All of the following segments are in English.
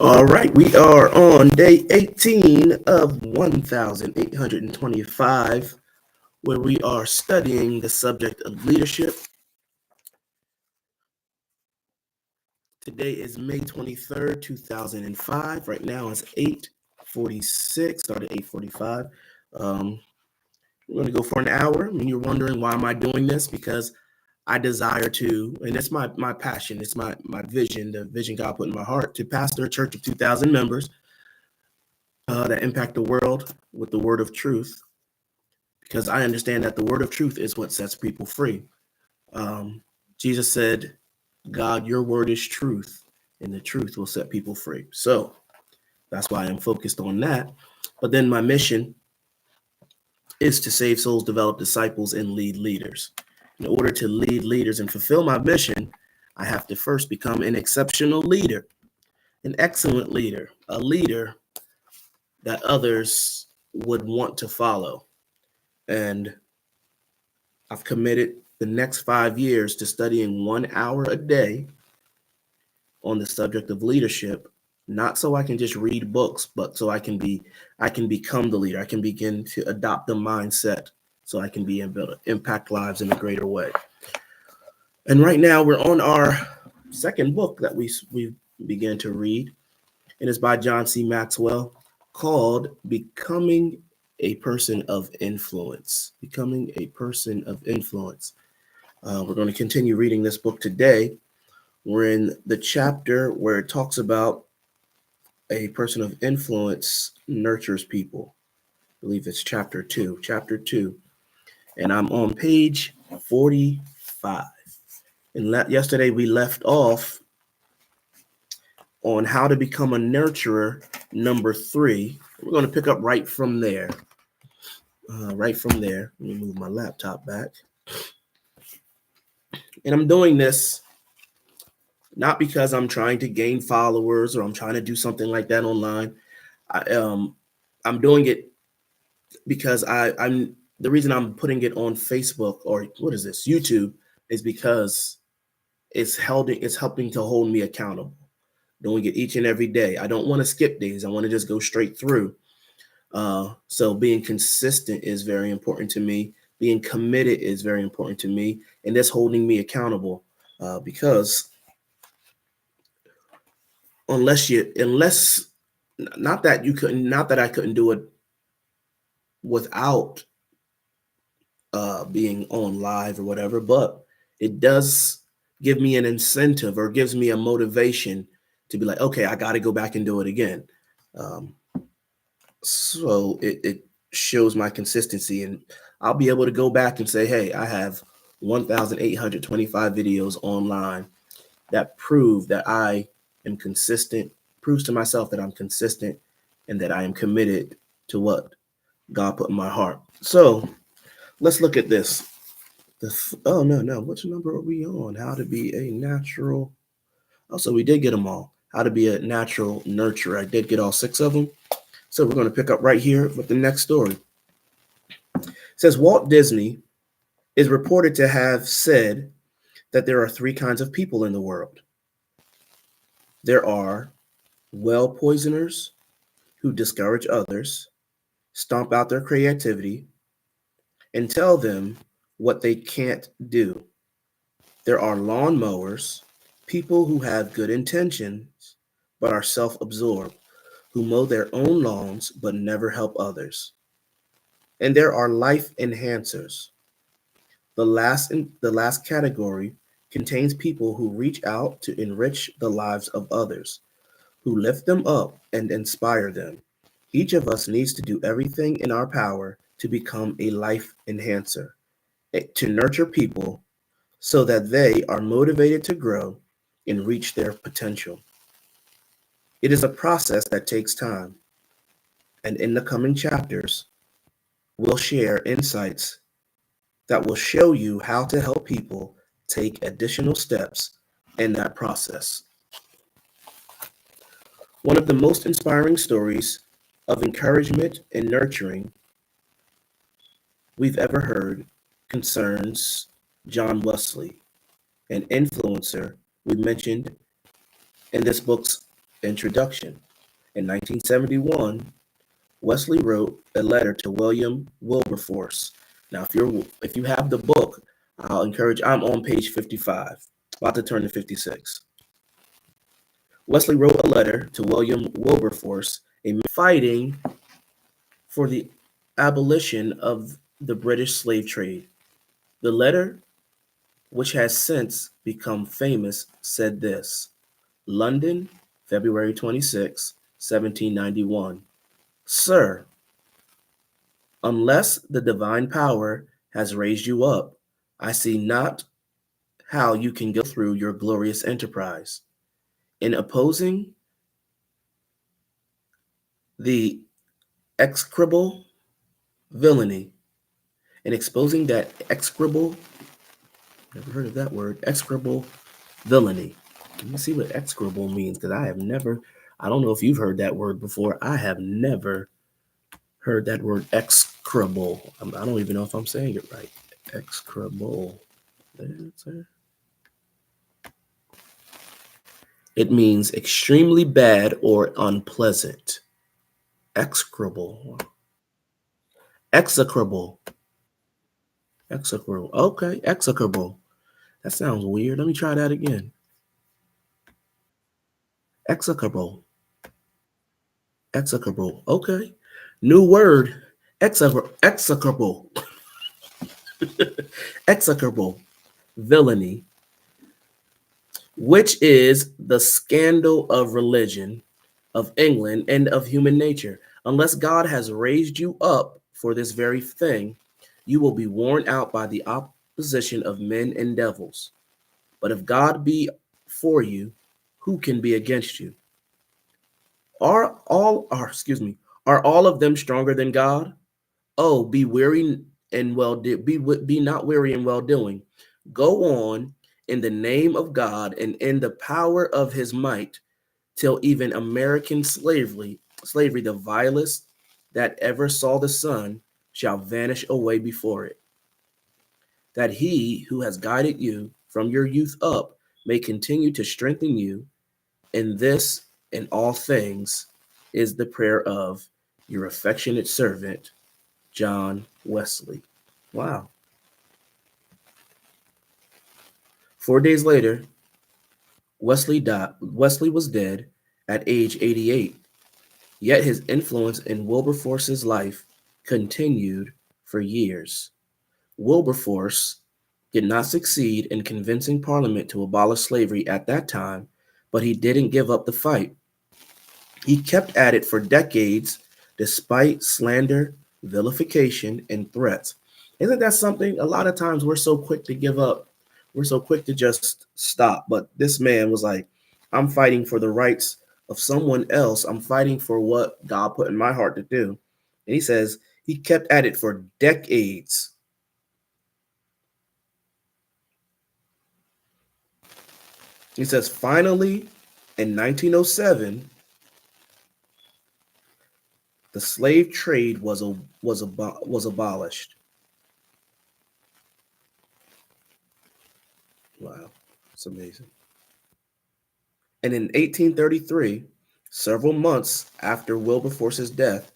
All right, we are on day 18 of 1825, where we are studying the subject of leadership. Today is May 23rd, 2005. Right now it's 8:46, started 8:45. We're going to go for an hour. And you're wondering, why am I doing this? Because I desire to, and it's my passion, it's my vision, the vision God put in my heart, to pastor a church of 2,000 members that impact the world with the word of truth, because I understand that the word of truth is what sets people free. Jesus said, God, your word is truth, and the truth will set people free. So that's why I'm focused on that. But then my mission is to save souls, develop disciples, and lead leaders. In order to lead leaders and fulfill my mission, I have to first become an exceptional leader, an excellent leader, a leader that others would want to follow. And I've committed the next 5 years to studying 1 hour a day on the subject of leadership, not so I can just read books, but so I can become the leader. I can begin to adopt the mindset so I can be able to impact lives in a greater way. And right now we're on our second book that we began to read, and it's by John C. Maxwell, called Becoming a Person of Influence. Becoming a Person of Influence. We're going to continue reading this book today. We're in the chapter where it talks about a person of influence nurtures people. I believe it's chapter 2. And I'm on page 45. And yesterday we left off on how to become a nurturer, number 3. We're going to pick up right from there. Let me move my laptop back. And I'm doing this not because I'm trying to gain followers or I'm trying to do something like that online. I'm doing it because I'm the reason I'm putting it on Facebook, or what is this, YouTube, is because it's helping to hold me accountable. Doing it each and every day. I don't want to skip days. I want to just go straight through. So being consistent is very important to me. Being committed is very important to me, and that's holding me accountable. Because unless not that I couldn't do it without being on live or whatever, but it does give me an incentive, or gives me a motivation to be like, okay, I got to go back and do it again. So it shows my consistency, and I'll be able to go back and say, hey, I have 1,825 videos online that prove that I am consistent, proves to myself that I'm consistent, and that I am committed to what God put in my heart. So let's look at this. Oh, no. Which number are we on? How to be a natural. Oh, so we did get them all. How to be a natural nurturer. I did get all 6 of them. So we're going to pick up right here with the next story. It says Walt Disney is reported to have said that there are 3 kinds of people in the world. There are well poisoners who discourage others, stomp out their creativity, and tell them what they can't do. There are lawn mowers, people who have good intentions but are self-absorbed, who mow their own lawns but never help others. And there are life enhancers. The last category contains people who reach out to enrich the lives of others, who lift them up and inspire them. Each of us needs to do everything in our power to become a life enhancer, to nurture people so that they are motivated to grow and reach their potential. It is a process that takes time, and in the coming chapters, we'll share insights that will show you how to help people take additional steps in that process. One of the most inspiring stories of encouragement and nurturing we've ever heard concerns John Wesley, an influencer we mentioned in this book's Introduction. In 1971, Wesley wrote a letter to William Wilberforce. Now, if you have the book, I'll encourage. I'm on page 55, about to turn to 56. Wesley wrote a letter to William Wilberforce, a man fighting for the abolition of the British slave trade. The letter, which has since become famous, said this: London, February 26, 1791. Sir, unless the divine power has raised you up, I see not how you can go through your glorious enterprise. In opposing the execrable villainy, in exposing that execrable, never heard of that word, execrable villainy. Let me see what execrable means, because I don't know if you've heard that word before. I have never heard that word execrable. I don't even know if I'm saying it right. Execrable. It means extremely bad or unpleasant. Execrable. Execrable. Execrable. Okay, execrable. That sounds weird. Let me try that again. Execrable. Execrable. Okay. New word. Execrable. Execrable. Villainy, which is the scandal of religion, of England, and of human nature. Unless God has raised you up for this very thing, you will be worn out by the opposition of men and devils. But if God be for you, who can be against you? Are all of them stronger than God? Oh, be weary and be not weary in well doing. Go on in the name of God and in the power of his might, till even American slavery, the vilest that ever saw the sun, shall vanish away before it. That he who has guided you from your youth up may continue to strengthen you in this and all things, is the prayer of your affectionate servant, John Wesley. Wow. 4 days later, Wesley was dead at age 88. Yet his influence in Wilberforce's life continued for years. Wilberforce did not succeed in convincing Parliament to abolish slavery at that time, but he didn't give up the fight. He kept at it for decades despite slander, vilification, and threats. Isn't that something? A lot of times we're so quick to give up. We're so quick to just stop. But this man was like, I'm fighting for the rights of someone else. I'm fighting for what God put in my heart to do. And he says he kept at it for decades. He says finally in 1907, the slave trade was abolished. Wow, it's amazing. And in 1833, several months after Wilberforce's death,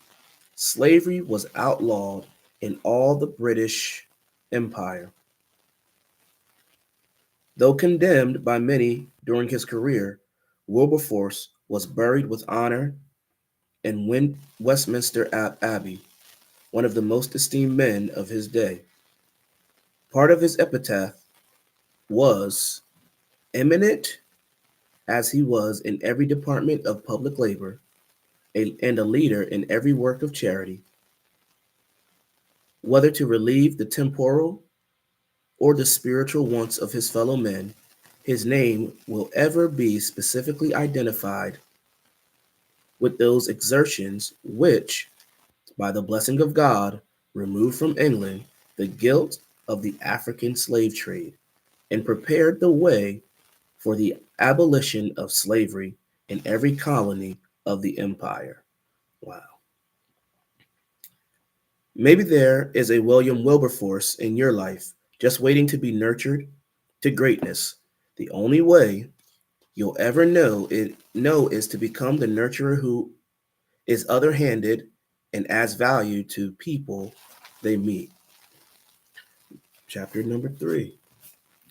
slavery was outlawed in all the British Empire. Though condemned by many during his career, Wilberforce was buried with honor in Westminster Abbey, one of the most esteemed men of his day. Part of his epitaph was, eminent as he was in every department of public labor, and a leader in every work of charity, whether to relieve the temporal or the spiritual wants of his fellow men, his name will ever be specifically identified with those exertions which, by the blessing of God, removed from England the guilt of the African slave trade and prepared the way for the abolition of slavery in every colony of the empire. Wow. Maybe there is a William Wilberforce in your life just waiting to be nurtured to greatness. The only way you'll ever know is to become the nurturer who is other-handed and adds value to people they meet. Chapter number 3.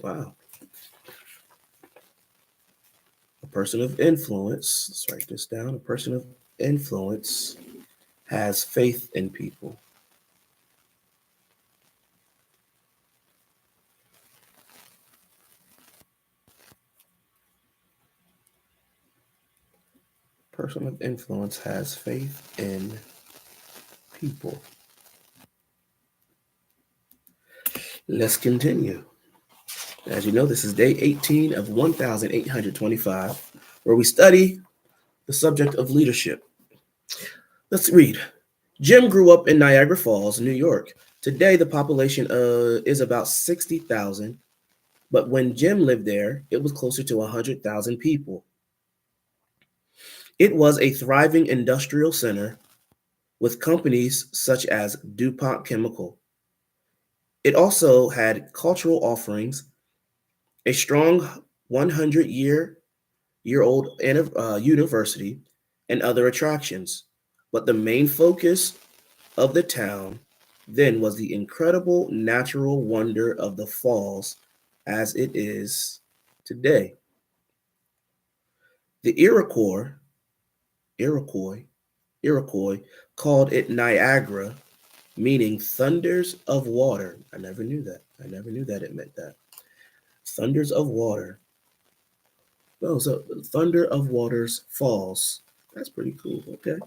Wow. A person of influence, let's write this down. A person of influence has faith in people. Person of influence has faith in people. Let's continue. As you know, this is day 18 of 1825, where we study the subject of leadership. Let's read. Jim grew up in Niagara Falls, New York. Today, the population is about 60,000, but when Jim lived there, it was closer to 100,000 people. It was a thriving industrial center with companies such as DuPont Chemical. It also had cultural offerings, a strong 100-year-old university, and other attractions. But the main focus of the town then was the incredible natural wonder of the falls as it is today. The Iroquois, Iroquois called it Niagara, meaning thunders of water. I never knew that. I never knew that it meant that. Thunders of water. Oh, so Thunder of Waters Falls. That's pretty cool. Okay.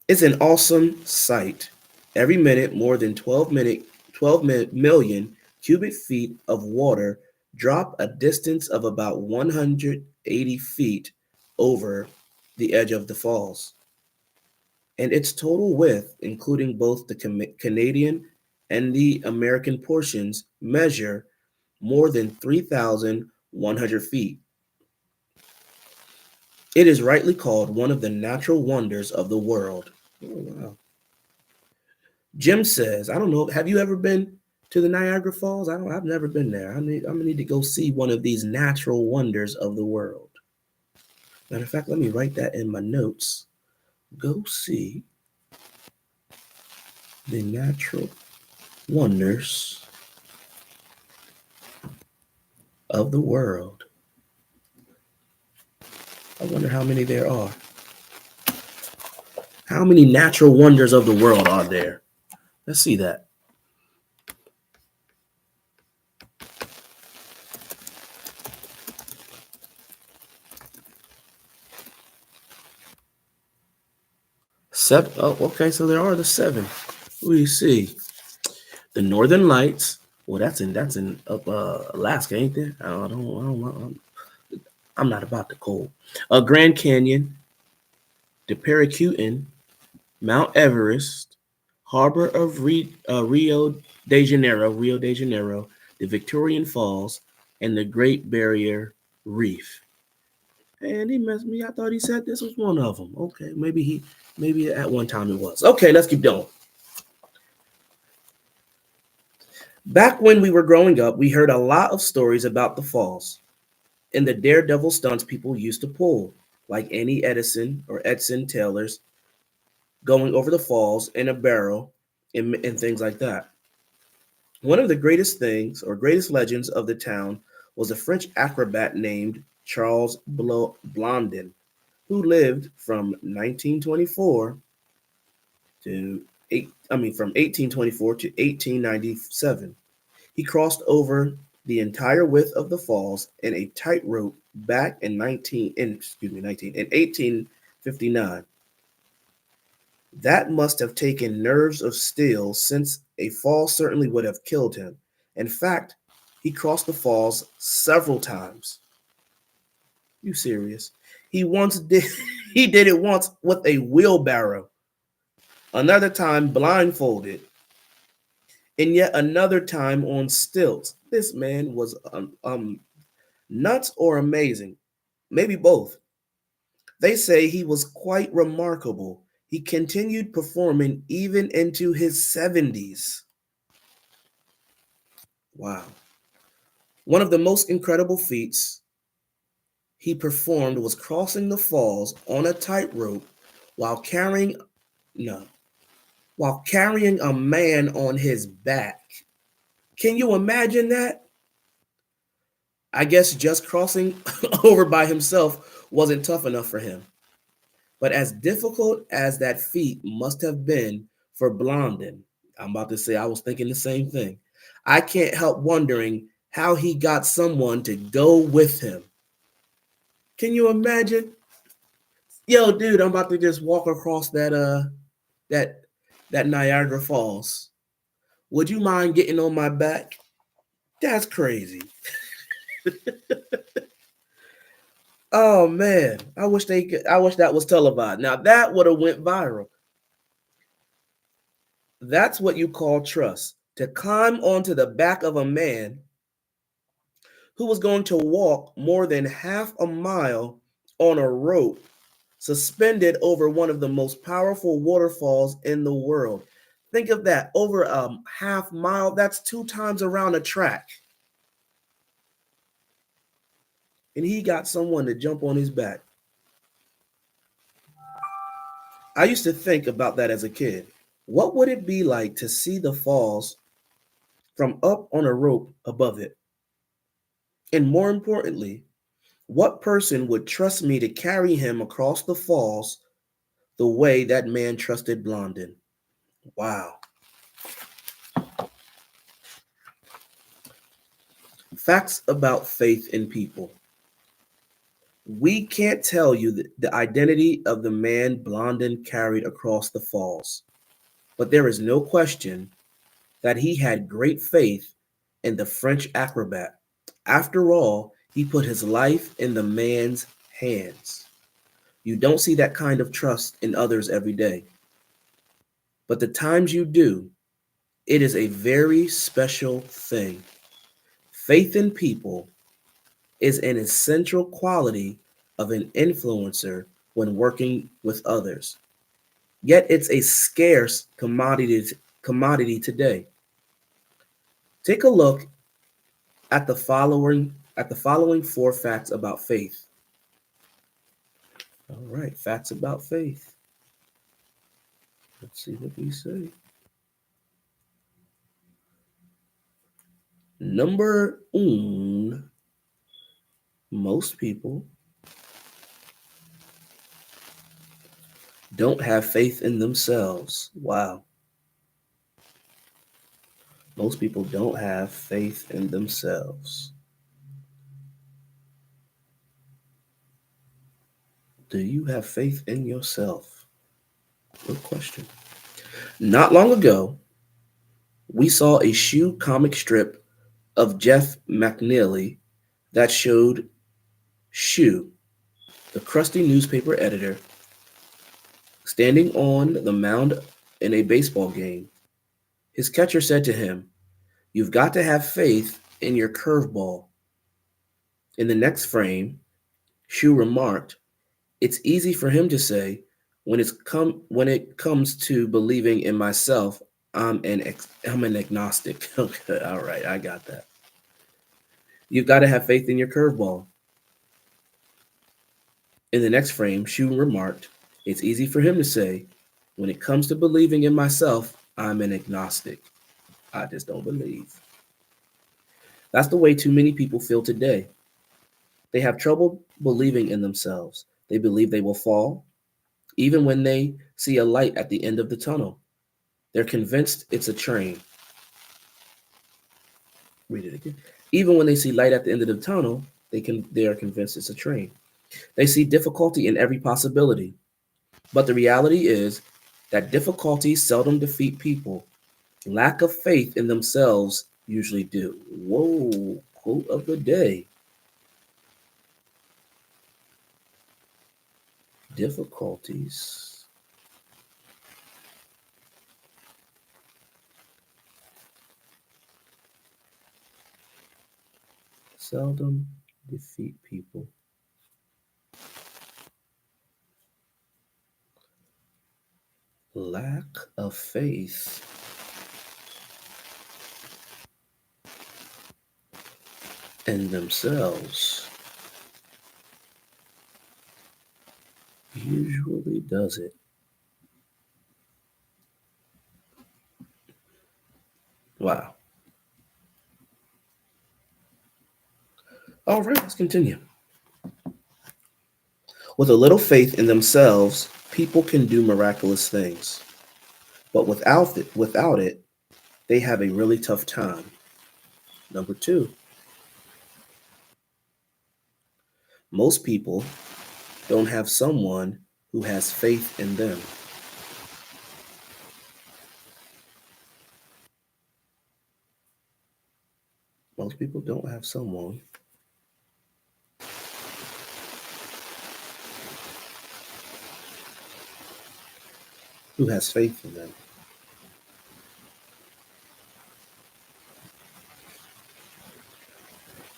It's an awesome sight. Every minute, more than 12 million cubic feet of water drop a distance of about 180 feet over the edge of the falls. And its total width, including both the Canadian and the American portions, measure more than 3,100 feet. It is rightly called one of the natural wonders of the world. Oh, wow. Jim says, I don't know, have you ever been to the Niagara Falls? I've never been there. I'm gonna need to go see one of these natural wonders of the world. Matter of fact, let me write that in my notes. Go see the natural wonders of the world. I wonder how many there are. How many natural wonders of the world are there? Let's see that. Seven. Oh, okay. So there are the 7. We see the Northern Lights. Well, that's in up Alaska, ain't there? I'm not about the cold. Grand Canyon, the Paracutan, Mount Everest, Harbor of Rio de Janeiro, the Victorian Falls, and the Great Barrier Reef. And he messed me. I thought he said this was one of them. Okay, maybe at one time it was. Okay, let's keep going. Back when we were growing up, we heard a lot of stories about the falls and the daredevil stunts people used to pull, like Annie Edison or Edson Taylor's going over the falls in a barrel and things like that. One of the greatest things or greatest legends of the town was a French acrobat named Charles Blondin, who lived from 1924 from 1824 to 1897. He crossed over the entire width of the falls in a tightrope back in 1859. That must have taken nerves of steel, since a fall certainly would have killed him. In fact, he crossed the falls several times. You serious? He once did he did it once with a wheelbarrow. Another time blindfolded, and yet another time on stilts. This man was nuts or amazing, maybe both. They say he was quite remarkable. He continued performing even into his 70s. Wow. One of the most incredible feats he performed was crossing the falls on a tightrope while carrying no, while carrying a man on his back. Can you imagine that? I guess just crossing over by himself wasn't tough enough for him. But as difficult as that feat must have been for Blondin, I'm about to say I was thinking the same thing. I can't help wondering how he got someone to go with him. Can you imagine? Yo, dude, I'm about to just walk across that that Niagara Falls. Would you mind getting on my back? That's crazy. Oh man, I wish that was televised. Now that would have went viral. That's what you call trust. To climb onto the back of a man who was going to walk more than half a mile on a rope suspended over one of the most powerful waterfalls in the world. Think of that, over a half mile, that's 2 times around a track. And he got someone to jump on his back. I used to think about that as a kid. What would it be like to see the falls from up on a rope above it? And more importantly, what person would trust me to carry him across the falls the way that man trusted Blondin? Wow. Facts about faith in people. We can't tell you the identity of the man Blondin carried across the falls, but there is no question that he had great faith in the French acrobat. After all, he put his life in the man's hands. You don't see that kind of trust in others every day, but the times you do, it is a very special thing. Faith in people is an essential quality of an influencer when working with others. Yet it's a scarce commodity today. Take a look at the following 4 facts about faith. All right, facts about faith. Let's see what we say. Number one, most people don't have faith in themselves. Wow. Most people don't have faith in themselves. Do you have faith in yourself? Good question. Not long ago, we saw a shoe comic strip of Jeff McNeely that showed Shoe, the crusty newspaper editor, standing on the mound in a baseball game. His catcher said to him, "You've got to have faith in your curveball." In the next frame, Shoe remarked, "It's easy for him to say, when it comes to believing in myself, I'm an agnostic." Okay, all right, I got that. You've got to have faith in your curveball. In the next frame, Shoe remarked, "It's easy for him to say, when it comes to believing in myself, I'm an agnostic. I just don't believe." That's the way too many people feel today. They have trouble believing in themselves. They believe they will fall, even when they see a light at the end of the tunnel. They're convinced it's a train. Read it again. Even when they see light at the end of the tunnel, they are convinced it's a train. They see difficulty in every possibility. But the reality is that difficulties seldom defeat people. Lack of faith in themselves usually do. Whoa, quote of the day. Difficulties seldom defeat people. Lack of faith in themselves usually does it. Wow. All right, let's continue. With a little faith in themselves, people can do miraculous things. But without it, they have a really tough time. Number two, most people don't have someone who has faith in them. Most people don't have someone who has faith in them.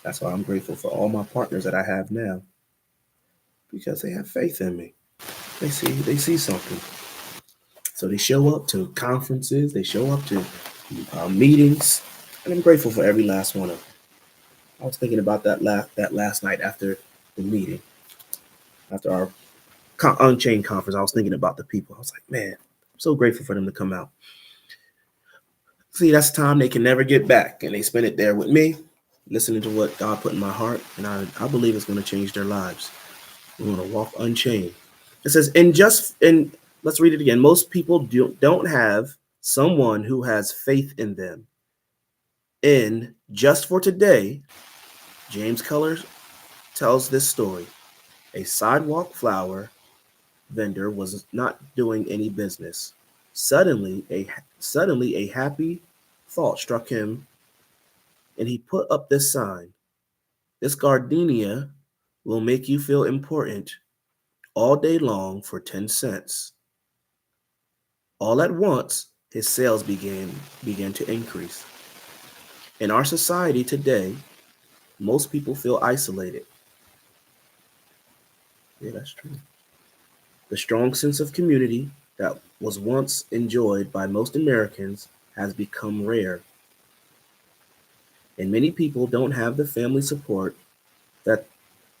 That's why I'm grateful for all my partners that I have now because they have faith in me. They see something. So they show up to conferences, they show up to meetings, and I'm grateful for every last one of them. I was thinking about that last night after the meeting, after our Unchained conference. I was thinking about the people. I was like, man, I'm so grateful for them to come out. See, that's time they can never get back, and they spend it there with me, listening to what God put in my heart, and I believe it's going to change their lives. We're going to walk unchained. It says, let's read it again. Most people don't have someone who has faith in them. In Just for Today, James Keller tells this story. A sidewalk flower vendor was not doing any business. Suddenly a happy thought struck him, and he put up this sign. This gardenia will make you feel important all day long for 10 cents. All at once, his sales began to increase. In our society today, most people feel isolated. Yeah, that's true. The strong sense of community that was once enjoyed by most Americans has become rare. And many people don't have the family support that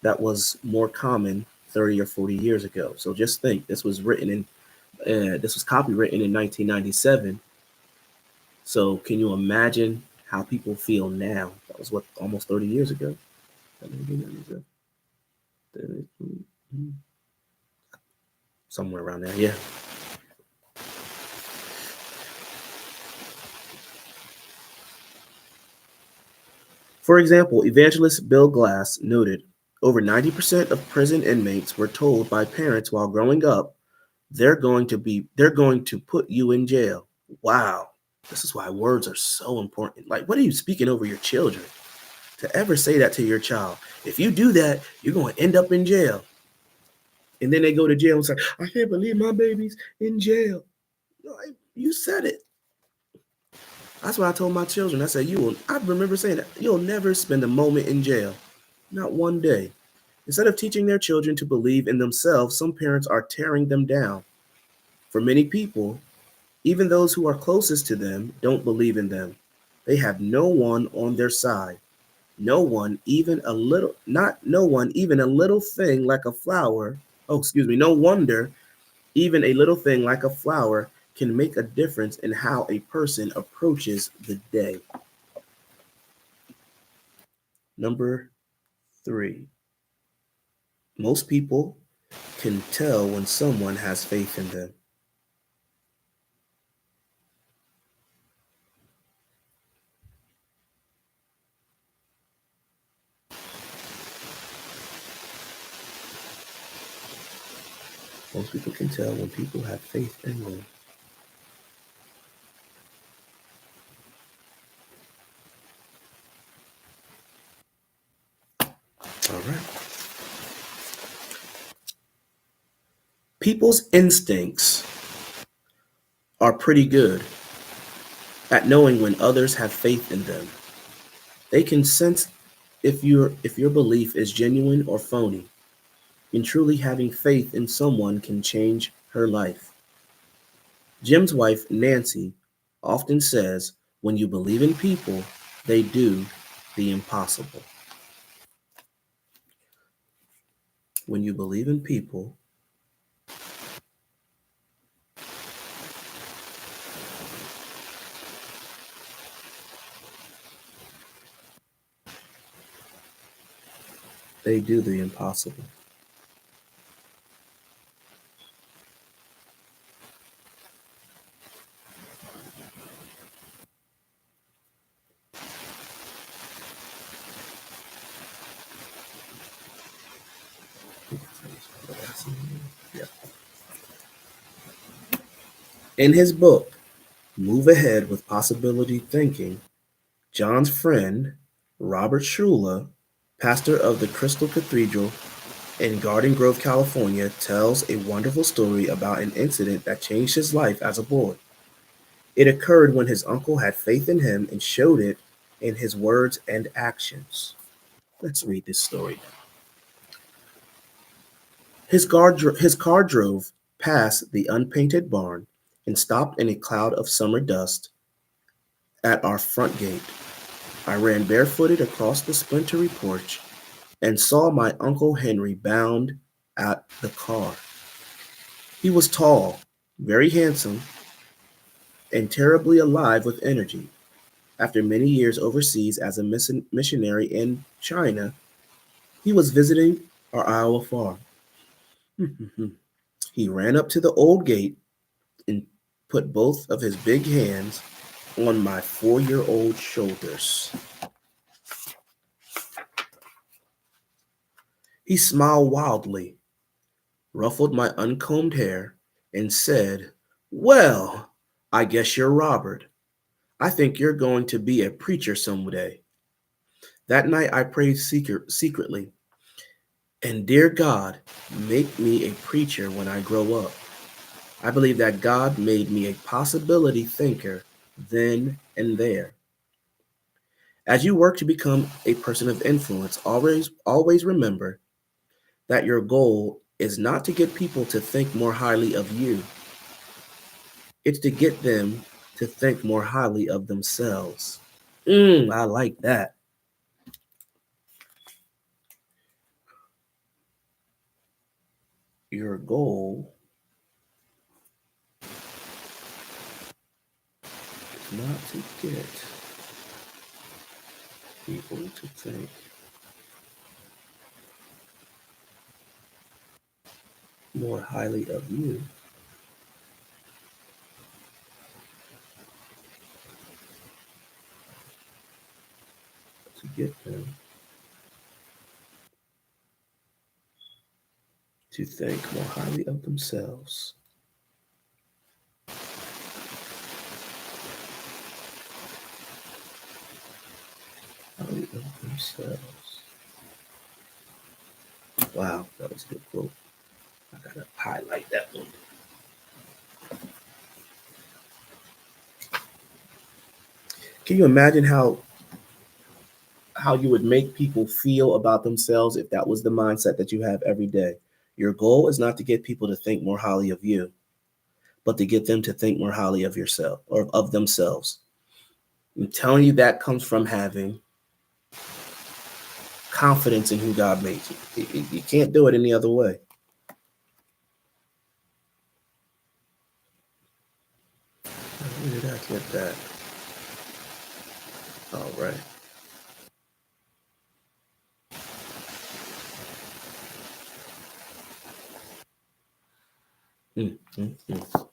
that was more common 30 or 40 years ago. So just think, this was copywritten in 1997. So can you imagine how people feel now? That was what, almost 30 years ago. Somewhere around there, yeah. For example, evangelist Bill Glass noted over 90% of prison inmates were told by parents while growing up, they're going to put you in jail. Wow. This is why words are so important. Like, what are you speaking over your children? To ever say that to your child. If you do that, you're going to end up in jail. And then they go to jail and say, I can't believe my baby's in jail. You said it. That's what I told my children. I said, I remember saying that, you'll never spend a moment in jail. Not one day. Instead of teaching their children to believe in themselves, some parents are tearing them down. For many people, even those who are closest to them don't believe in them. They have no one on their side. No one, even a little thing like a flower. Oh, excuse me. No wonder even a little thing like a flower can make a difference in how a person approaches the day. Number three, most people can tell when someone has faith in them. Most people can tell when people have faith in them. All right. People's instincts are pretty good at knowing when others have faith in them. They can sense if your belief is genuine or phony. And truly having faith in someone can change her life. Jim's wife, Nancy, often says, when you believe in people, they do the impossible. When you believe in people, they do the impossible. Yeah. In his book, Move Ahead with Possibility Thinking, John's friend, Robert Shula, pastor of the Crystal Cathedral in Garden Grove, California, tells a wonderful story about an incident that changed his life as a boy. It occurred when his uncle had faith in him and showed it in his words and actions. Let's read this story. His car drove past the unpainted barn and stopped in a cloud of summer dust at our front gate. I ran barefooted across the splintery porch and saw my Uncle Henry bound at the car. He was tall, very handsome, and terribly alive with energy. After many years overseas as a missionary in China, he was visiting our Iowa farm. He ran up to the old gate and put both of his big hands on my 4-year-old shoulders. He smiled wildly, ruffled my uncombed hair, and said, "Well, I guess you're Robert. I think you're going to be a preacher someday." That night I prayed secretly, and dear God, make me a preacher when I grow up. I believe that God made me a possibility thinker then and there. As you work to become a person of influence, always remember that your goal is not to get people to think more highly of you. It's to get them to think more highly of themselves. I like that. Your goal is not to get people to think more highly of you. To get them to think more highly of themselves. Highly of themselves. Wow, that was a good quote. I gotta highlight that one. Can you imagine how you would make people feel about themselves if that was the mindset that you have every day? Your goal is not to get people to think more highly of you, but to get them to think more highly of yourself or of themselves. I'm telling you, that comes from having confidence in who God made you. You can't do it any other way. Where did I get that? All right. Mm, mm, mm.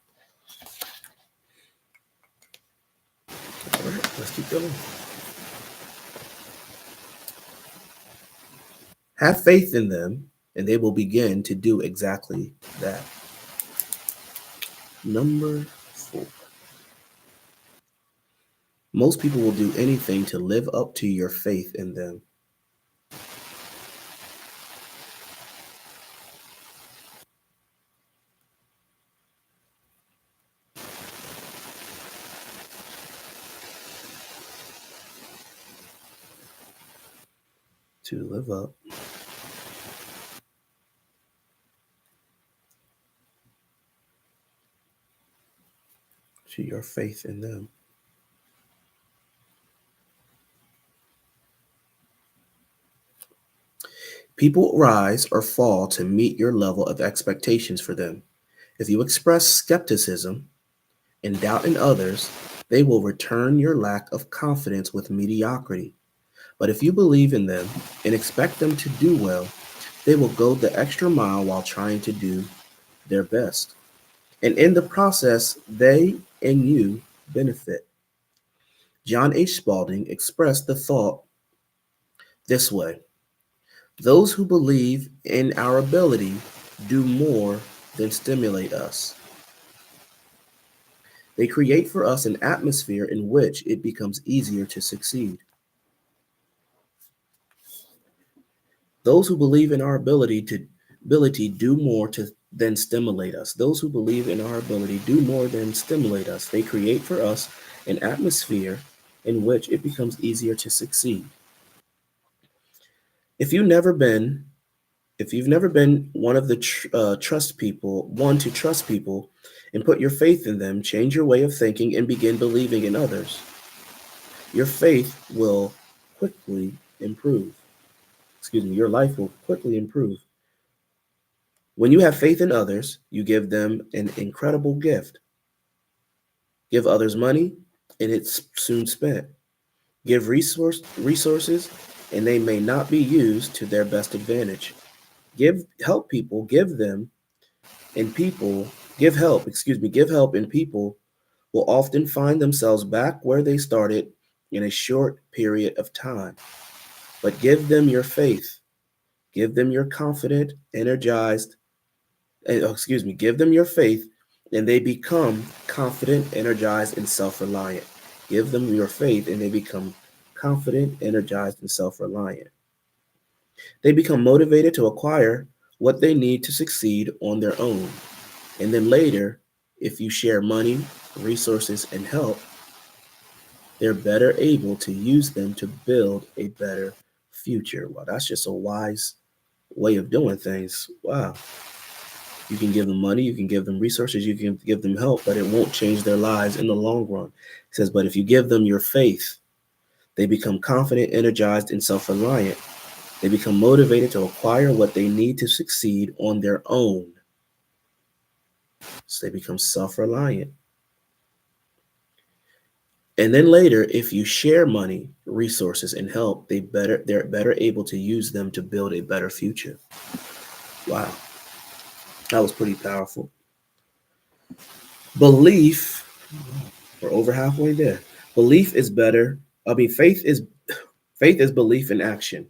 All right, let's keep going. Have faith in them, and they will begin to do exactly that. Number 4. Most people will do anything to live up to your faith in them. To live up to your faith in them. People rise or fall to meet your level of expectations for them. If you express skepticism and doubt in others, they will return your lack of confidence with mediocrity. But if you believe in them and expect them to do well, they will go the extra mile while trying to do their best. And in the process, they and you benefit. John H. Spalding expressed the thought this way: those who believe in our ability do more than stimulate us. They create for us an atmosphere in which it becomes easier to succeed. Those who believe in our ability do more than stimulate us. Those who believe in our ability do more than stimulate us. They create for us an atmosphere in which it becomes easier to succeed. If you've never been, if you've never been one of the one to trust people and put your faith in them, change your way of thinking and begin believing in others, your faith will quickly improve. Excuse me, your life will quickly improve. When you have faith in others, you give them an incredible gift. Give others money, and it's soon spent. Give resources, and they may not be used to their best advantage. Help people, give them, and people give help, and people will often find themselves back where they started in a short period of time. But give them your faith. Give them your confident, energized, give them your faith, and they become confident, energized, and self reliant. Give them your faith, and they become confident, energized, and self reliant. They become motivated to acquire what they need to succeed on their own. And then later, if you share money, resources, and help, they're better able to use them to build a better future. Wow, that's just a wise way of doing things. Wow. You can give them money, you can give them resources, you can give them help, but it won't change their lives in the long run. It says, but if you give them your faith, they become confident, energized, and self reliant. They become motivated to acquire what they need to succeed on their own. So they become self reliant. And then later, if you share money, resources, and help, they're better able to use them to build a better future. Wow, that was pretty powerful. Belief, we're over halfway there. Belief is better. Faith is belief in action.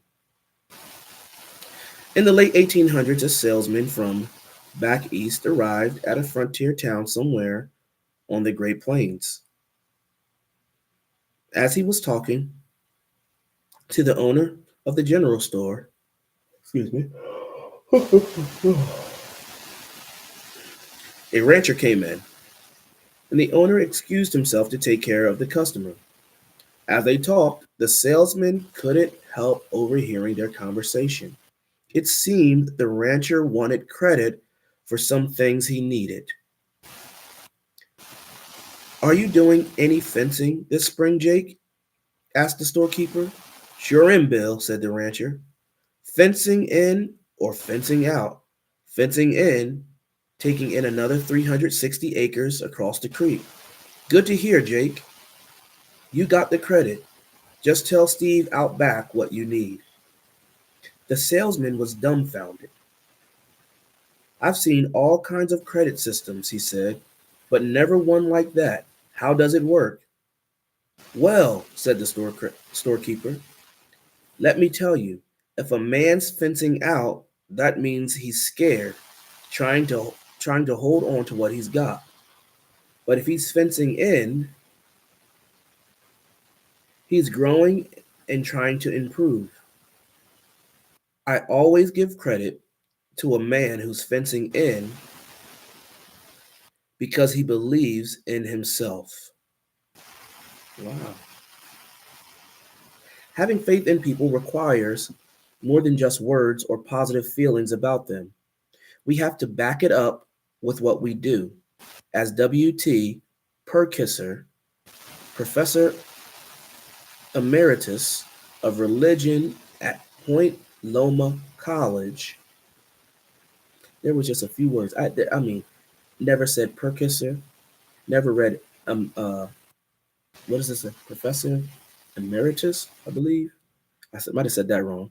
In the late 1800s, a salesman from back east arrived at a frontier town somewhere on the Great Plains. As he was talking to the owner of the general store, excuse me, a rancher came in, and the owner excused himself to take care of the customer. As they talked, the salesman couldn't help overhearing their conversation. It seemed the rancher wanted credit for some things he needed. "Are you doing any fencing this spring, Jake?" asked the storekeeper. "Sure am, Bill," said the rancher. "Fencing in or fencing out? Fencing in, taking in another 360 acres across the creek." "Good to hear, Jake. You got the credit. Just tell Steve out back what you need." The salesman was dumbfounded. "I've seen all kinds of credit systems," he said, "but never one like that. How does it work?" "Well," said the storekeeper, "let me tell you. If a man's fencing out, that means he's scared, trying to hold on to what he's got. But if he's fencing in, he's growing and trying to improve. I always give credit to a man who's fencing in because he believes in himself." Wow. Having faith in people requires more than just words or positive feelings about them. We have to back it up with what we do. As W.T. Purkiser, Professor Emeritus of Religion at Point Loma college, there was just a few words. I mean, never said Perkisser, never read what is this? A professor emeritus, I believe. Might have said that wrong.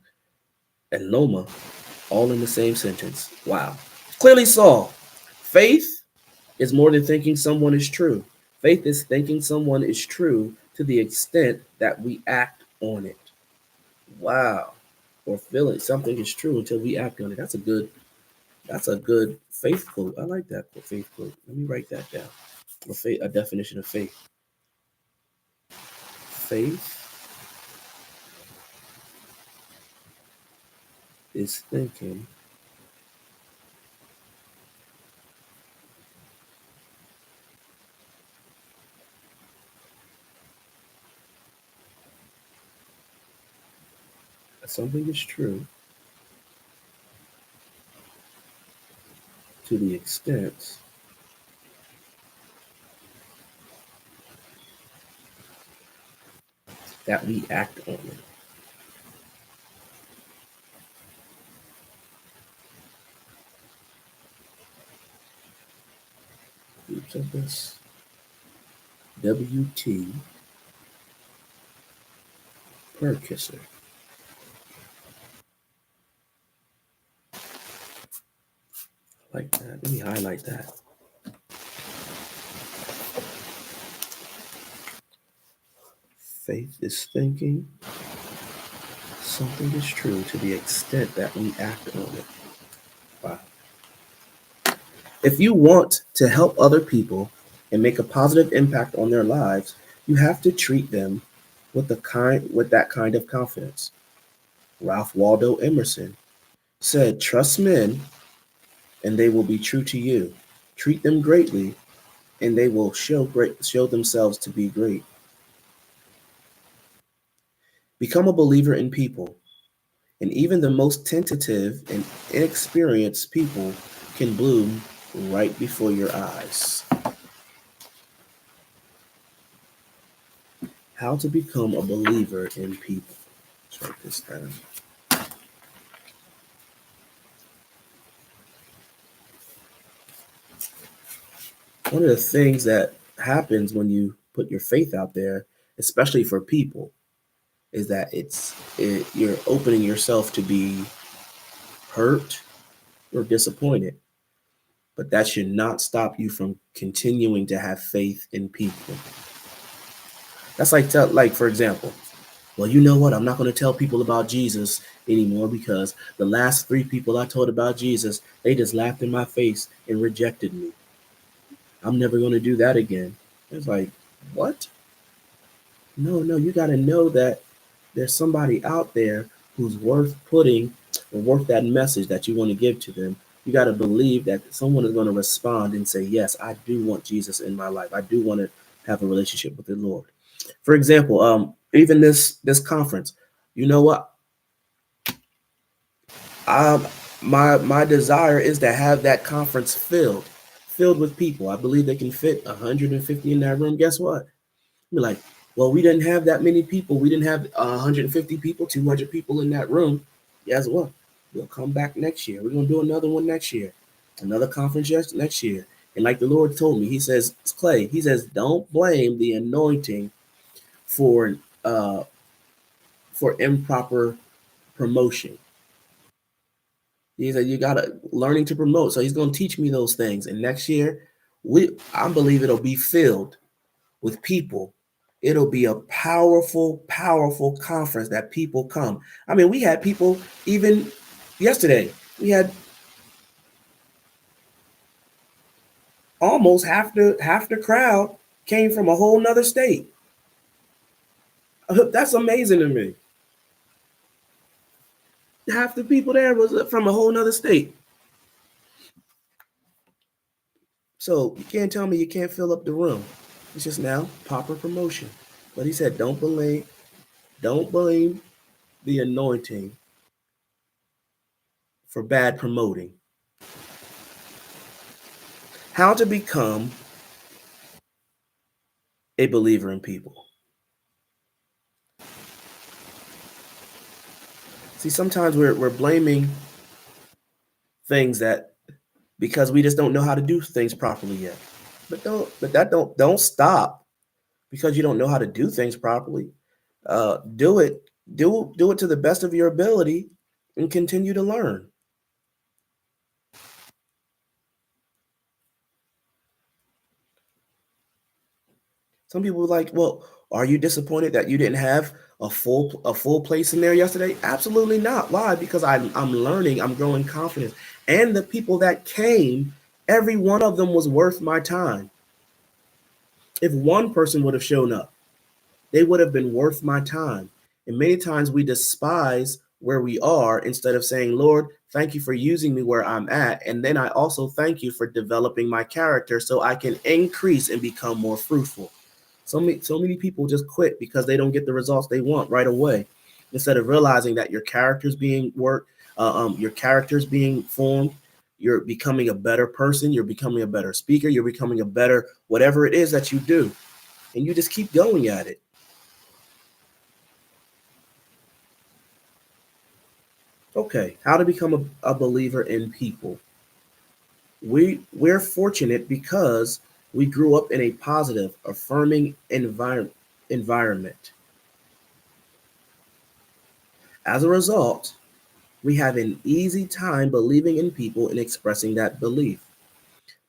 And Loma, all in the same sentence. Wow. Clearly saw faith is more than thinking someone is true. Faith is thinking someone is true to the extent that we act on it. Wow. Or feeling something is true until we act on it. That's a good faith quote. I like that faith quote. Let me write that down. A definition of faith. Faith is thinking that something is true to the extent that we act on it. Oops, of this. W.T. Perkisser. Like that. Let me highlight that. Faith is thinking something is true to the extent that we act on it. Wow. If you want to help other people and make a positive impact on their lives, you have to treat them with that kind of confidence. Ralph Waldo Emerson said, "Trust men and they will be true to you. Treat them greatly and they will show themselves to be great." Become a believer in people, and even the most tentative and inexperienced people can bloom right before your eyes. How to become a believer in people. Let's write this down. One of the things that happens when you put your faith out there, especially for people, is that you're opening yourself to be hurt or disappointed. But that should not stop you from continuing to have faith in people. That's like for example, well, you know what? I'm not going to tell people about Jesus anymore because the last three people I told about Jesus, they just laughed in my face and rejected me. I'm never going to do that again. It's like, what? No, no, you got to know that there's somebody out there who's worth putting or worth that message that you want to give to them. You got to believe that someone is going to respond and say, yes, I do want Jesus in my life. I do want to have a relationship with the Lord. For example, even this conference, you know what? Um, my desire is to have that conference filled with people. I believe they can fit 150 in that room. Guess what? You're like, well, we didn't have that many people. We didn't have 150 people, 200 people in that room. Guess what? We'll come back next year. We're gonna do another one next year, another conference next year. And like the Lord told me, He says, Clay, He says, don't blame the anointing for uh, for improper promotion. He said, you gotta learning to promote. So He's gonna teach me those things. And next year, I believe it'll be filled with people. It'll be a powerful, powerful conference that people come. I mean, we had people even yesterday. We had almost half the crowd came from a whole nother state. That's amazing to me. Half the people there was from a whole nother state. So you can't tell me you can't fill up the room. It's just now proper promotion. But he said, don't blame the anointing for bad promoting. How to become a believer in people. See, sometimes we're blaming things that because we just don't know how to do things properly yet. But don't stop because you don't know how to do things properly. Do it. Do it to the best of your ability and continue to learn. Some people are like, well, are you disappointed that you didn't have a full place in there yesterday? Absolutely not. Why? Because I'm learning, I'm growing confidence. And the people that came, every one of them was worth my time. If one person would have shown up, they would have been worth my time. And many times we despise where we are instead of saying, Lord, thank you for using me where I'm at. And then I also thank you for developing my character so I can increase and become more fruitful. So many people just quit because they don't get the results they want right away, instead of realizing that your character's being worked, your character's being formed. You're becoming a better person. You're becoming a better speaker. You're becoming a better whatever it is that you do, and you just keep going at it. Okay, how to become a believer in people. We're fortunate because we grew up in a positive, affirming environment. As a result, we have an easy time believing in people and expressing that belief.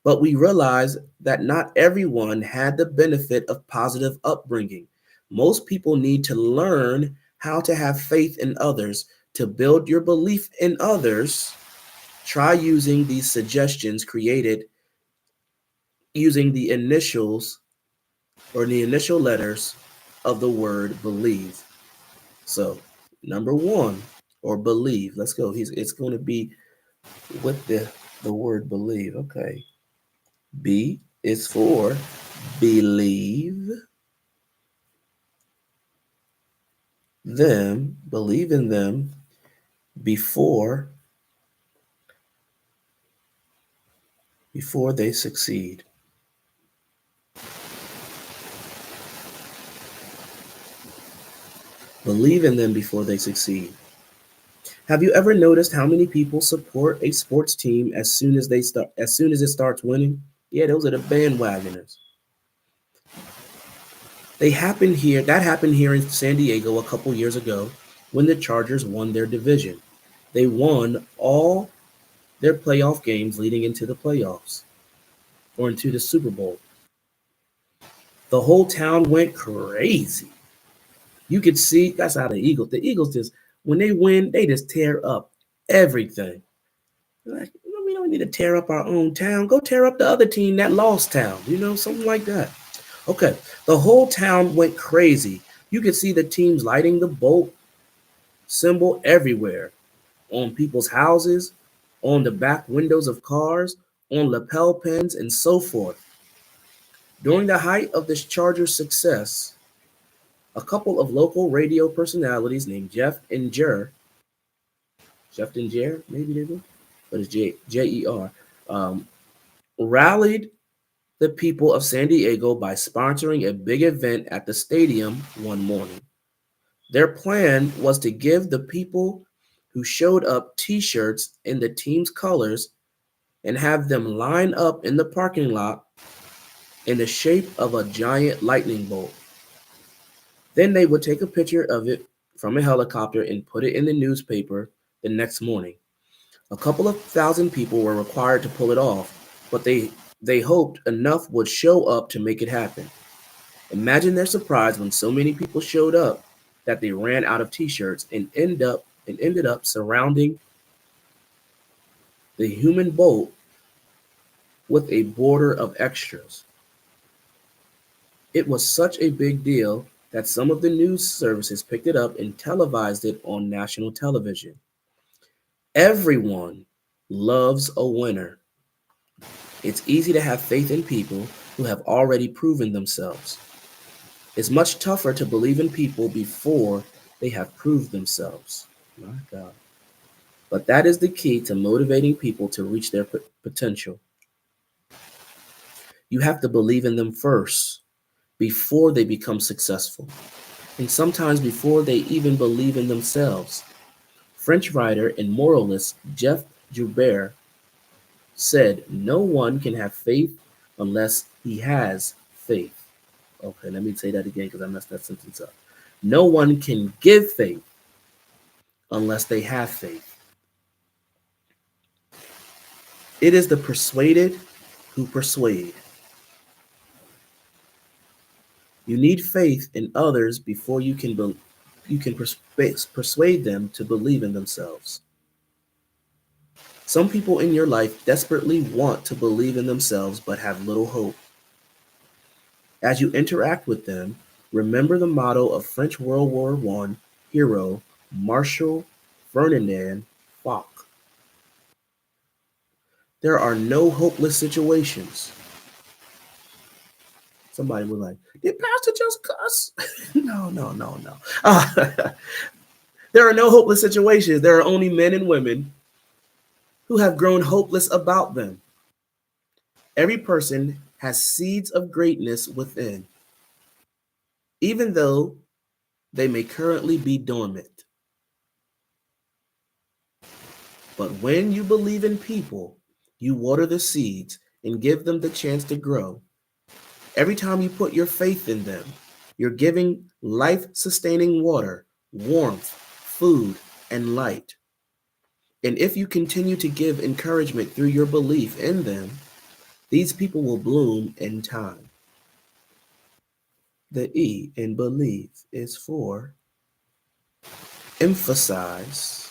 But we realize that not everyone had the benefit of positive upbringing. Most people need to learn how to have faith in others. To build your belief in others, try using these suggestions created using the initials or the initial letters of the word believe. So, number one, or believe. Let's go. It's going to be with the word believe. Okay. B is for believe them, believe in them before before they succeed. Believe in them before they succeed. Have you ever noticed how many people support a sports team as soon as it starts winning? Yeah, those are the bandwagoners. That happened here in San Diego a couple years ago when the Chargers won their division. They won all their playoff games leading into the playoffs or into the Super Bowl. The whole town went crazy. You could see that's how the Eagles just, when they win, they just tear up everything. Like, we don't need to tear up our own town. Go tear up the other team that lost town, something like that. Okay, the whole town went crazy. You could see the teams lighting the bolt symbol everywhere, on people's houses, on the back windows of cars, on lapel pins, and so forth. During the height of this Chargers' success, a couple of local radio personalities named Jeff and Jer, maybe they do, but it's Jer, um, rallied the people of San Diego by sponsoring a big event at the stadium one morning. Their plan was to give the people who showed up T-shirts in the team's colors and have them line up in the parking lot in the shape of a giant lightning bolt. Then they would take a picture of it from a helicopter and put it in the newspaper the next morning. A couple of thousand people were required to pull it off, but they hoped enough would show up to make it happen. Imagine their surprise when so many people showed up that they ran out of t-shirts and ended up surrounding the human bolt with a border of extras. It was such a big deal that some of the news services picked it up and televised it on national television. Everyone loves a winner. It's easy to have faith in people who have already proven themselves. It's much tougher to believe in people before they have proved themselves. My God. But that is the key to motivating people to reach their potential. You have to believe in them first before they become successful, and sometimes before they even believe in themselves. French writer and moralist Jeff Joubert said, "No one can have faith unless he has faith." Okay, let me say that again because I messed that sentence up. No one can give faith unless they have faith. It is the persuaded who persuade. You need faith in others before you can persuade them to believe in themselves. Some people in your life desperately want to believe in themselves but have little hope. As you interact with them, remember the motto of French World War I hero Marshal Ferdinand Foch. There are no hopeless situations. Somebody was like, "Did Pastor just cuss?" No, no, no, no. There are no hopeless situations. There are only men and women who have grown hopeless about them. Every person has seeds of greatness within, even though they may currently be dormant. But when you believe in people, you water the seeds and give them the chance to grow. Every time you put your faith in them, you're giving life sustaining water, warmth, food, and light. And if you continue to give encouragement through your belief in them, these people will bloom in time. The E in believe is for emphasize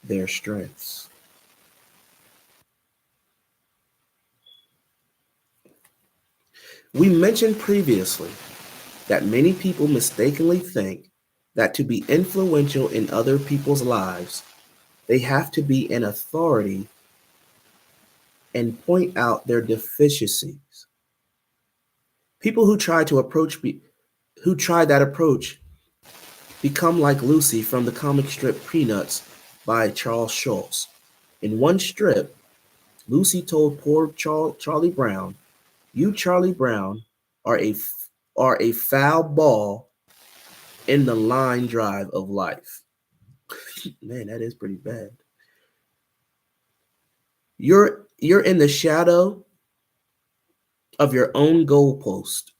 their strengths. We mentioned previously that many people mistakenly think that to be influential in other people's lives, they have to be an authority and point out their deficiencies. People who try that approach become like Lucy from the comic strip Peanuts by Charles Schulz. In one strip, Lucy told poor Charlie Brown, "You, Charlie Brown, are a foul ball in the line drive of life." Man, that is pretty bad. You're in the shadow of your own goalpost.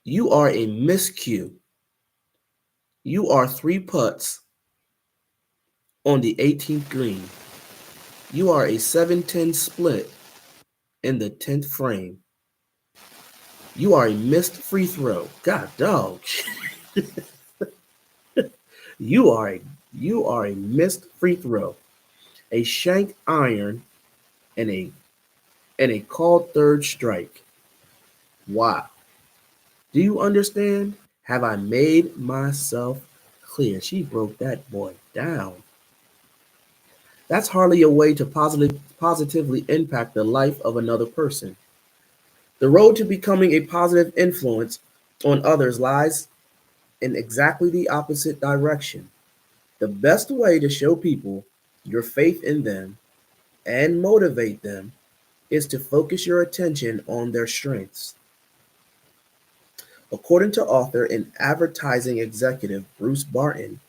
You are a miscue. You are three putts on the 18th green. You are a 7-10 split in the 10th frame. You are a missed free throw. God dog. you are a you are a missed free throw, a shank iron, and a called third strike. Wow. Do you understand? Have I made myself clear? She broke that boy down. That's hardly a way to positively impact the life of another person. The road to becoming a positive influence on others lies in exactly the opposite direction. The best way to show people your faith in them and motivate them is to focus your attention on their strengths. According to author and advertising executive Bruce Barton,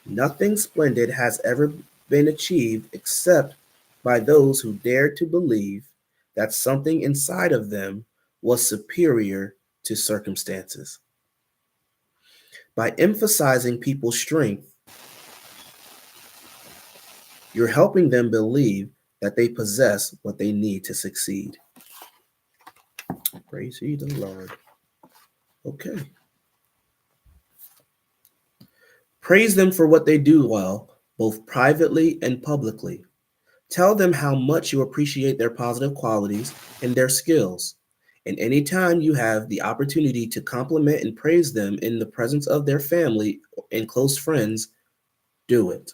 nothing splendid has ever been achieved except by those who dared to believe that something inside of them was superior to circumstances. By emphasizing people's strength, you're helping them believe that they possess what they need to succeed. Praise ye the Lord. Okay. Praise them for what they do well, both privately and publicly. Tell them how much you appreciate their positive qualities and their skills. And anytime you have the opportunity to compliment and praise them in the presence of their family and close friends, do it.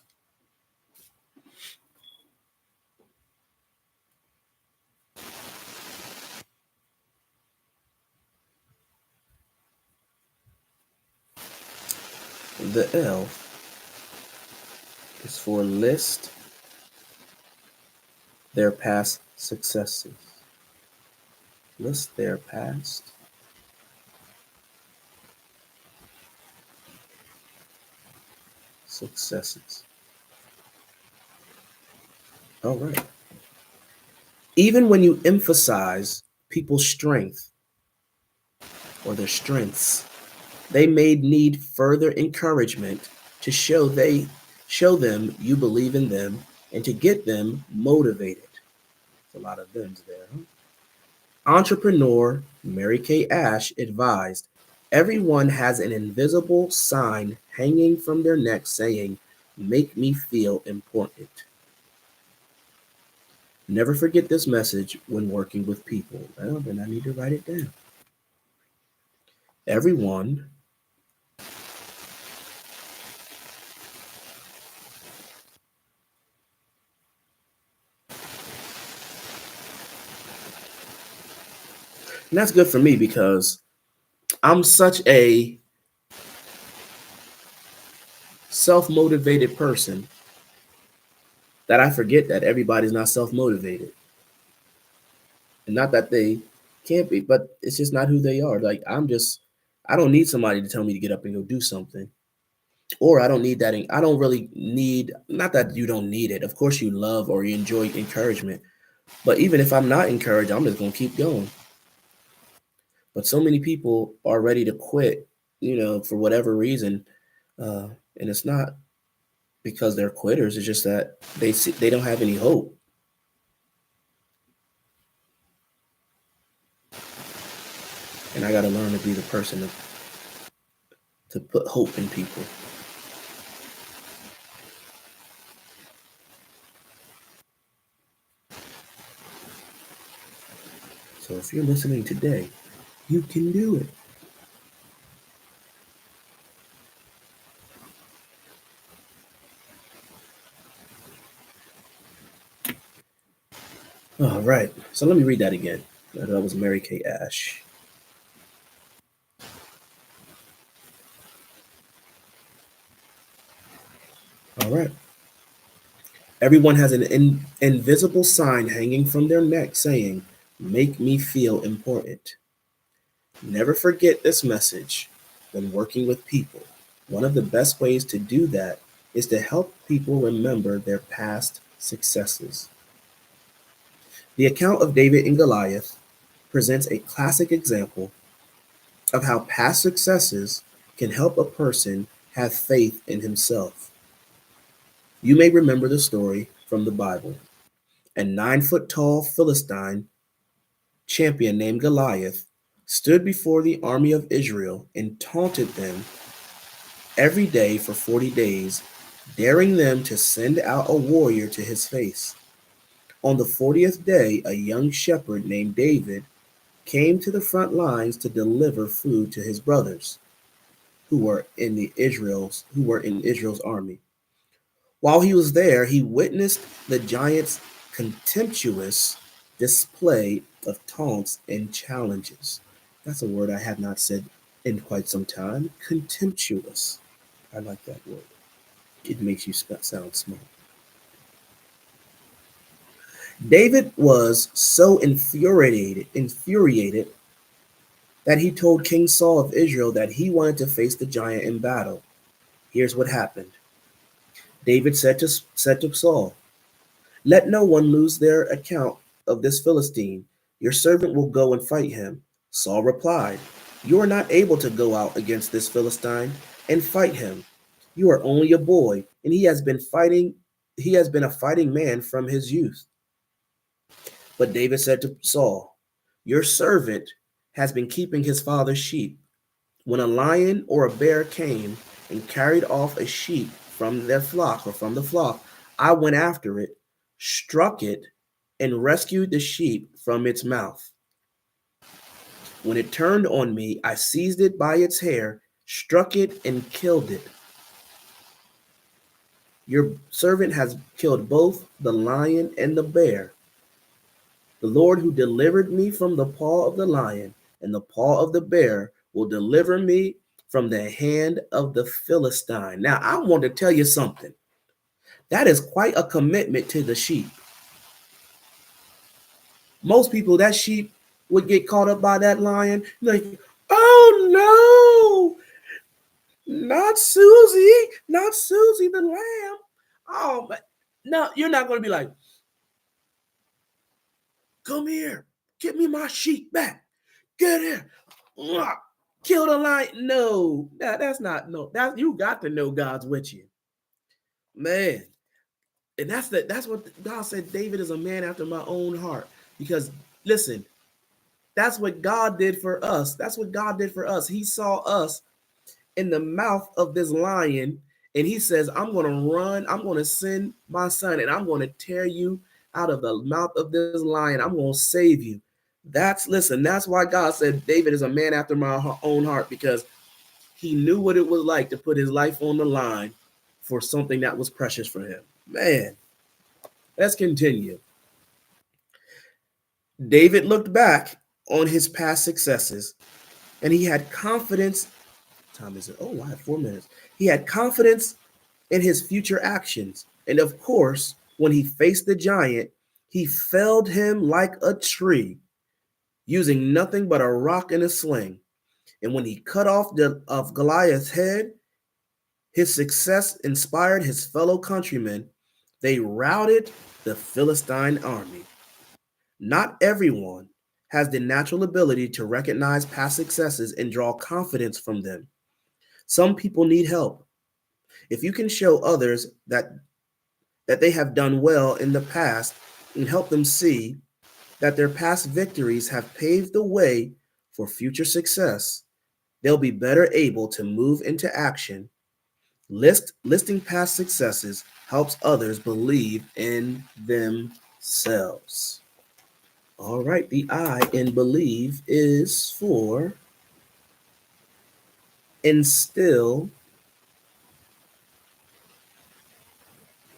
The L is for list their past successes. List their past successes. All right. Even when you emphasize people's strength or their strengths, they may need further encouragement to show them you believe in them and to get them motivated. There's a lot of thems there. Huh? Entrepreneur Mary Kay Ash advised, everyone has an invisible sign hanging from their neck saying, make me feel important. Never forget this message when working with people. Well, then I need to write it down. Everyone and that's good for me because I'm such a self-motivated person that I forget that everybody's not self-motivated. And not that they can't be, but it's just not who they are. Like I don't need somebody to tell me to get up and go do something. Or I don't need that. I don't really need, not that you don't need it. Of course you love or you enjoy encouragement. But even if I'm not encouraged, I'm just gonna keep going. But so many people are ready to quit, for whatever reason. And it's not because they're quitters. It's just that they don't have any hope. And I got to learn to be the person to put hope in people. So if you're listening today, you can do it. All right. So let me read that again. That was Mary Kay Ash. All right. Everyone has an invisible sign hanging from their neck saying, make me feel important. Never forget this message when working with people. One of the best ways to do that is to help people remember their past successes. The account of David and Goliath presents a classic example of how past successes can help a person have faith in himself. You may remember the story from the Bible. A 9-foot tall Philistine champion named Goliath stood before the army of Israel and taunted them every day for 40 days, daring them to send out a warrior to his face. On the 40th day, a young shepherd named David came to the front lines to deliver food to his brothers who were in Israel's army. While he was there, he witnessed the giant's contemptuous display of taunts and challenges. That's a word I have not said in quite some time. Contemptuous. I like that word. It makes you sound smart. David was so infuriated that he told King Saul of Israel that he wanted to face the giant in battle. Here's what happened. David said to Saul, let no one lose their account of this Philistine. Your servant will go and fight him. Saul replied, you are not able to go out against this Philistine and fight him. You are only a boy, and he has been a fighting man from his youth. But David said to Saul, your servant has been keeping his father's sheep. When a lion or a bear came and carried off a sheep from their flock or from the flock, I went after it, struck it, and rescued the sheep from its mouth. When it turned on me, I seized it by its hair, struck it, and killed it. Your servant has killed both the lion and the bear. The Lord who delivered me from the paw of the lion and the paw of the bear will deliver me from the hand of the Philistine. Now, I want to tell you something. That is quite a commitment to the sheep. Most people, that sheep would get caught up by that lion, like, oh no, Not Susie, not Susie the lamb. Oh, but no, you're not going to be like, come here, give me my sheep back. Get here. Kill the lion. No, that's not, no, that you got to know God's with you. Man. And that's what God said. David is a man after my own heart. Because listen, that's what God did for us. That's what God did for us. He saw us in the mouth of this lion, and he says, I'm going to run, I'm going to send my son, and I'm going to tear you out of the mouth of this lion. I'm going to save you. That's why God said David is a man after my own heart, because he knew what it was like to put his life on the line for something that was precious for him. Man, let's continue. David looked back on his past successes, and he had confidence. Time is it? Oh, I have 4 minutes. He had confidence in his future actions. And of course, when he faced the giant, he felled him like a tree, using nothing but a rock and a sling. And when he cut off Goliath's head, his success inspired his fellow countrymen. They routed the Philistine army. Not everyone has the natural ability to recognize past successes and draw confidence from them. Some people need help. If you can show others that they have done well in the past and help them see that their past victories have paved the way for future success, they'll be better able to move into action. Listing past successes helps others believe in themselves. All right, the I in believe is for instill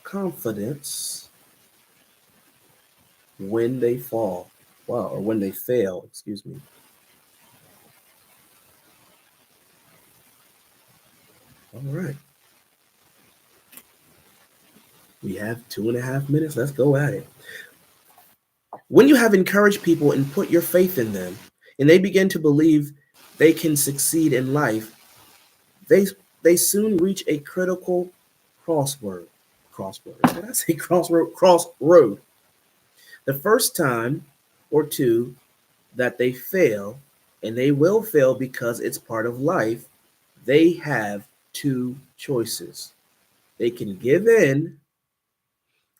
confidence when they fall. Wow, or when they fail, excuse me. All right. We have 2.5 minutes. Let's go at it. When you have encouraged people and put your faith in them, and they begin to believe they can succeed in life, they soon reach a critical crossroad. Did I say crossroad? Crossroad. The first time or two that they fail, and they will fail because it's part of life, they have two choices. They can give in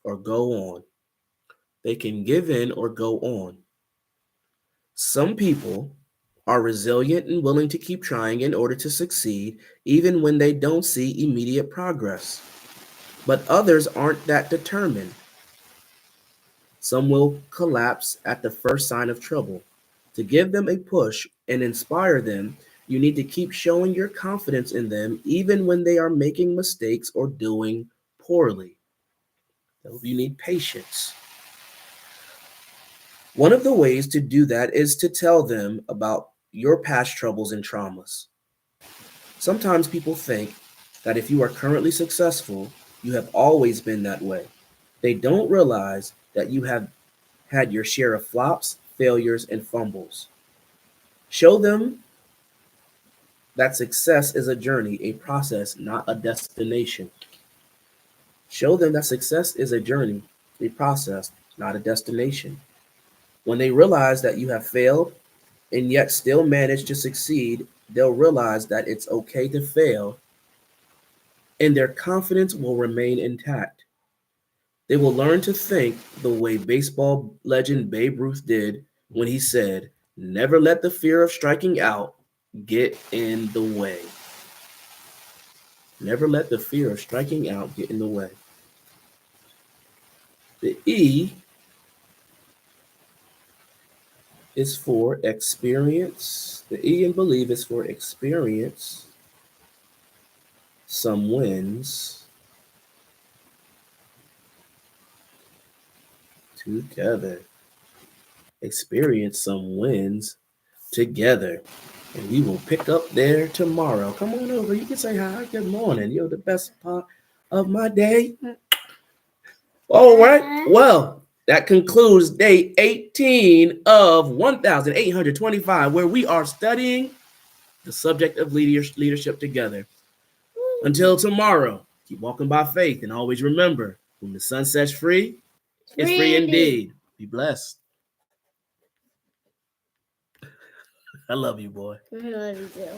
or go on. They can give in or go on. Some people are resilient and willing to keep trying in order to succeed, even when they don't see immediate progress. But others aren't that determined. Some will collapse at the first sign of trouble. To give them a push and inspire them, you need to keep showing your confidence in them, even when they are making mistakes or doing poorly. You need patience. One of the ways to do that is to tell them about your past troubles and traumas. Sometimes people think that if you are currently successful, you have always been that way. They don't realize that you have had your share of flops, failures, and fumbles. Show them that success is a journey, a process, not a destination. Show them that success is a journey, a process, not a destination. When they realize that you have failed and yet still manage to succeed, they'll realize that it's okay to fail, and their confidence will remain intact. They will learn to think the way baseball legend Babe Ruth did when he said, "Never let the fear of striking out get in the way." Never let the fear of striking out get in the way. The E is for experience. The E in believe is for experience some wins together. Experience some wins together. And we will pick up there tomorrow. Come on over. You can say hi. Good morning. You're the best part of my day. All right. Well, that concludes day 18 of 1825, where we are studying the subject of leadership together. Until tomorrow, keep walking by faith and always remember, when the sun sets free, it's free indeed. Be blessed. I love you, boy. I love you too.